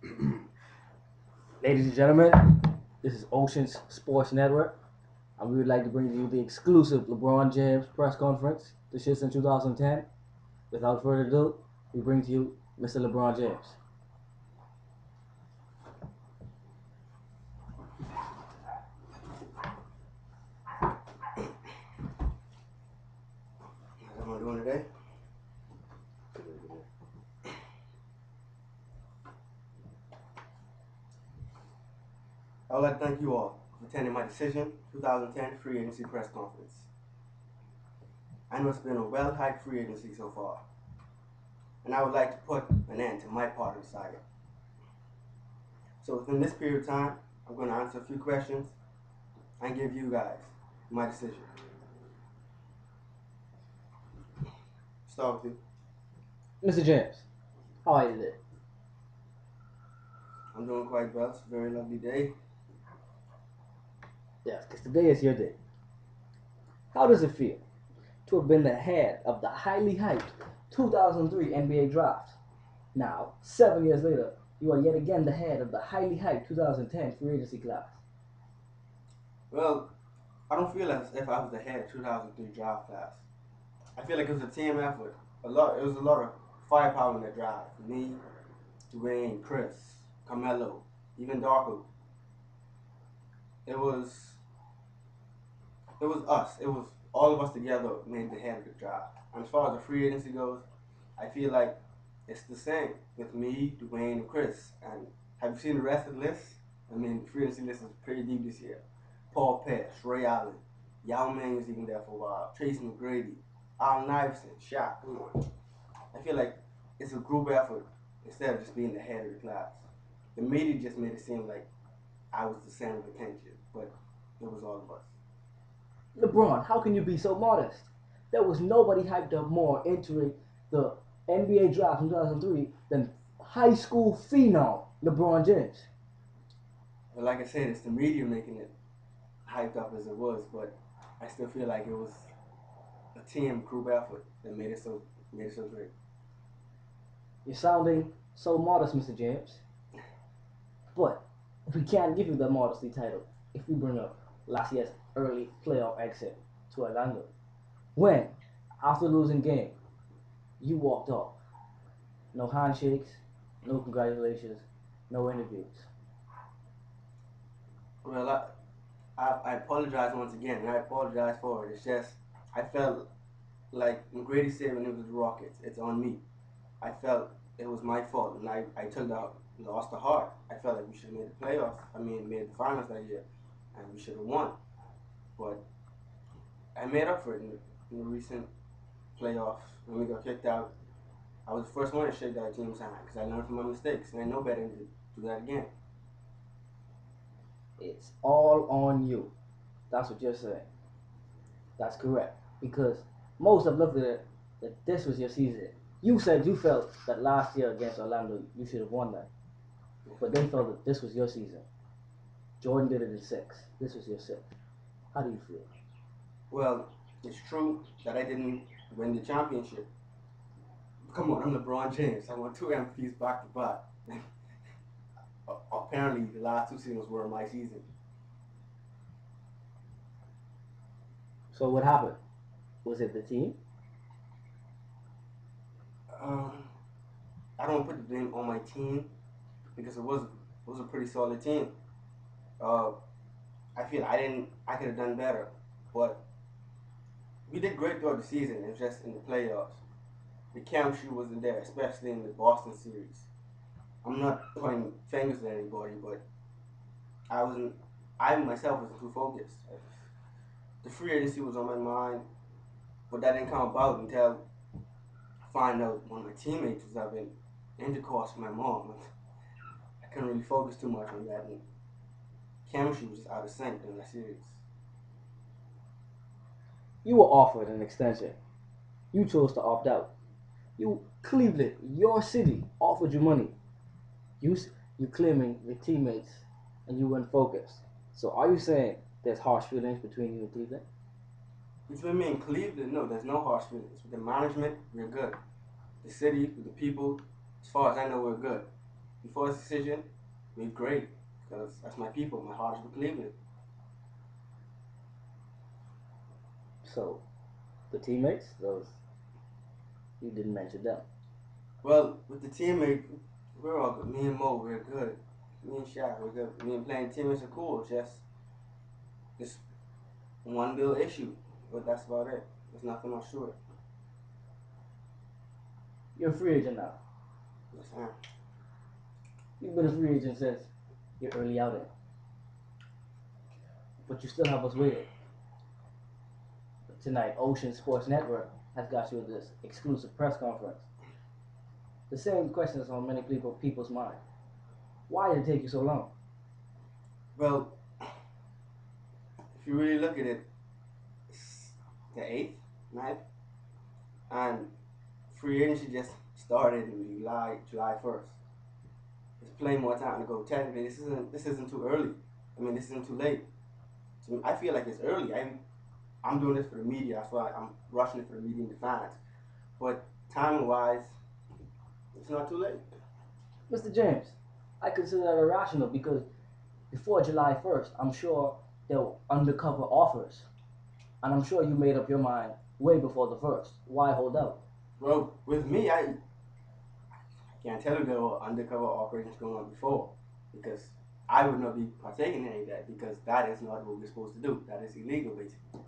Ladies and gentlemen, this is Ocean's Sports Network, and we would like to bring to you the exclusive LeBron James press conference. This shit's in 2010. Without further ado, we bring to you Mr. LeBron James. How's everyone doing today? I would like to thank you all for attending my decision 2010 free agency press conference. I know it's been a well-hyped free agency so far, and I would like to put an end to my part of the saga. So within this period of time, I'm going to answer a few questions and give you guys my decision. Start with you. Mr. James, how are you today? I'm doing quite well. It's a very lovely day. Yes, because today is your day. How does it feel to have been the head of the highly hyped 2003 NBA draft? Now, 7 years later, you are yet again the head of the highly hyped 2010 free agency class. Well, I don't feel as if I was the head of 2003 draft class. I feel like it was a team effort. It was a lot of firepower in the draft. Me, Dwayne, Chris, Carmelo, even Darko. It was us. It was all of us together made the head of the draft. And as far as the free agency goes, I feel like it's the same with me, Dwayne, and Chris. And have you seen the rest of the list? I mean, the free agency list is pretty deep this year. Paul Pierce, Ray Allen, Yao Ming was even there for a while, Tracy McGrady, Allen Iverson, Shaq. Come on. I feel like it's a group effort instead of just being the head of the class. The media just made it seem like I was the center of attention, but it was all of us. LeBron, how can you be so modest? There was nobody hyped up more entering the NBA draft in 2003 than high school phenom LeBron James. But like I said, it's the media making it hyped up as it was, but I still feel like it was a team group effort that made it so great. You're sounding so modest, Mr. James. But we can't give you the modesty title if we bring up last year's early playoff exit to Orlando. When, after losing game, you walked off. No handshakes, no congratulations, no interviews. Well, I apologize once again, and I apologize for it. It's just I felt like when Grady said when it was the Rockets, it's on me. I felt it was my fault, and I took the lost the heart. I felt like we should have made the playoffs. I mean, made the finals that year, and we should have won. But I made up for it in the recent playoffs when we got kicked out. I was the first one to shake that team's hand because I learned from my mistakes, and I know better than to do that again. It's all on you. That's what you're saying. That's correct. Because most have looked at it that this was your season. You said you felt that last year against Orlando you should have won that. But they felt that this was your season. Jordan did it in 6. This was your 6th. How do you feel? Well, it's true that I didn't win the championship. Come on, I'm LeBron James. I won 2 MVPs back to back. Apparently, the last 2 seasons were my season. So what happened? Was it the team? Um, I don't put the blame on my team because it was a pretty solid team. Uh, I feel I could have done better, but we did great throughout the season. It was just in the playoffs. The chemistry wasn't there, especially in the Boston series. I'm not pointing fingers at anybody, but I wasn't. I myself wasn't too focused. The free agency was on my mind, but that didn't come about until I find out one of my teammates was having intercourse with my mom. I couldn't really focus too much on that, and chemistry was just out of sync in that series. You were offered an extension. You chose to opt out. Cleveland, your city, offered you money. You you claiming your teammates and you weren't focused. So are you saying there's harsh feelings between you and Cleveland? Between me and Cleveland, no, there's no harsh feelings. With the management, we're good. The city, with the people, as far as I know, we're good. before his decision, made great because that's my people. My heart is with Cleveland. So the teammates, those you didn't mention them. Well, with the teammate, we're all good. Me and Mo, we're good. Me and Shaq, we're good. Me and playing teammates are cool. Just one little issue, but that's about it. There's nothing else to it. You're a free agent now. Yes, I am. You've been a free agent since your early outing, but you still have us waiting. Tonight, Ocean Sports Network has got you this exclusive press conference. The same questions on many people's mind. Why did it take you so long? Well, if you really look at it, it's the 8th, 9th, and free agency just started in July 1st. There's plenty more time to go. Technically, this isn't too early. I mean, this isn't too late. So I feel like it's early. I'm doing this for the media. That's why I'm rushing it for the media and the fans. But timing wise, it's not too late. Mr. James, I consider that irrational because before July 1st, I'm sure there were undercover offers. And I'm sure you made up your mind way before the 1st. Why hold out? Well, with me, I can't tell you there were undercover operations going on before because I would not be partaking in any of that because that is not what we're supposed to do. That is illegal, basically.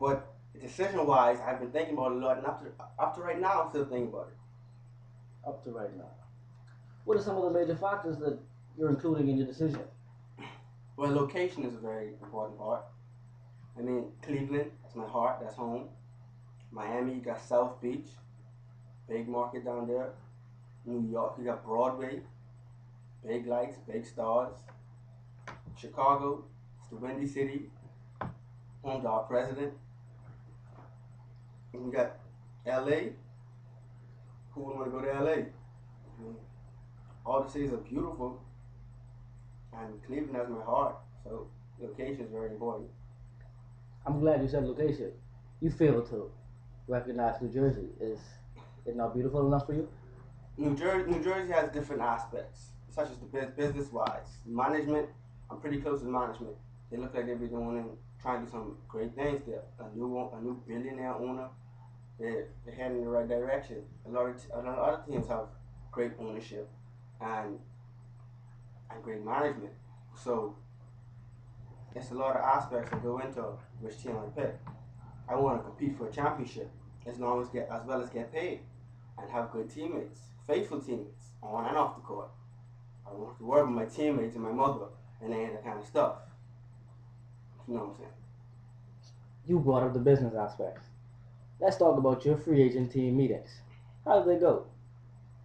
But decision wise, I've been thinking about it a lot, and up to right now, I'm still thinking about it. Up to right now. What are some of the major factors that you're including in your decision? Well, location is a very important part. I mean, Cleveland, that's my heart, that's home. Miami, you got South Beach, big market down there. New York, you got Broadway, big lights, big stars. Chicago, it's the Windy City, home to our president. And we got LA. Who would want to go to LA? I mean, all the cities are beautiful, and Cleveland has my heart. So location is very important. I'm glad you said location. You failed to recognize New Jersey. Is it not beautiful enough for you? New Jersey has different aspects, such as the business wise, management. I'm pretty close with management. They look like they'll be doing and trying to do some great things there. A new billionaire owner. They're heading in the right direction. A lot of other teams have great ownership and great management. So it's a lot of aspects that go into which team I pick. I want to compete for a championship as well as get paid and have good teammates, faithful teammates on and off the court. I don't have to worry about my teammates and my mother and any of that kind of stuff. You know what I'm saying? You brought up the business aspects. Let's talk about your free agent team meetings. How did they go?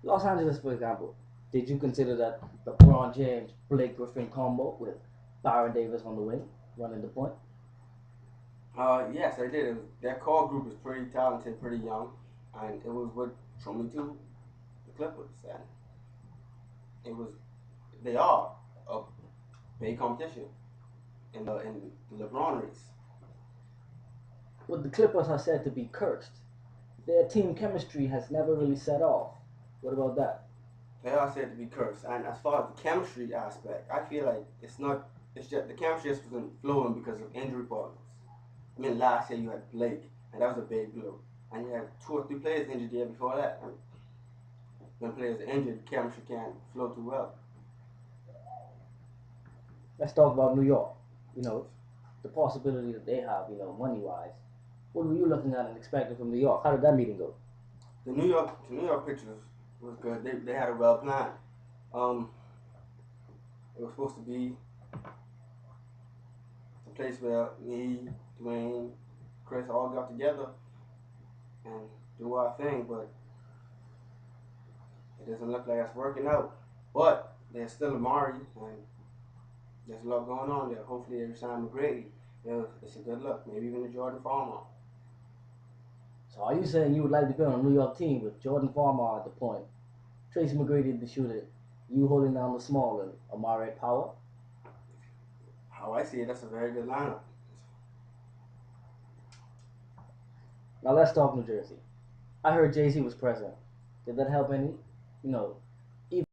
Los Angeles, for example. Did you consider that LeBron James, Blake Griffin combo with Byron Davis on the wing, running the point? Yes, I did. Their core group is pretty talented, pretty young, and it was what drew me to the Clippers. And it was they are a big competition in the LeBron race. What the Clippers are said to be cursed. Their team chemistry has never really set off. What about that? They are said to be cursed. And as far as the chemistry aspect, I feel like it's not. It's just the chemistry just wasn't flowing because of injury problems. I mean, last year you had Blake, and that was a big blow. And you had 2 or 3 players injured the year before that. I mean, when players are injured, chemistry can't flow too well. Let's talk about New York. You know, the possibility that they have, money wise. What were you looking at and expecting from New York? How did that meeting go? The New York pictures was good. They had a well plan. Um, it was supposed to be a place where me, Dwayne, Chris all got together and do our thing, but it doesn't look like it's working out. But there's still Amari, and there's a lot going on there. Hopefully, they resign McGrady. It's a good look. Maybe even the Jordan Farmer. So are you saying you would like to be on a New York team with Jordan Farmer at the point, Tracy McGrady the shooter, you holding down the small and Amari at power? How I see it, that's a very good lineup. Now let's talk New Jersey. I heard Jay-Z was present. Did that help any, you know, even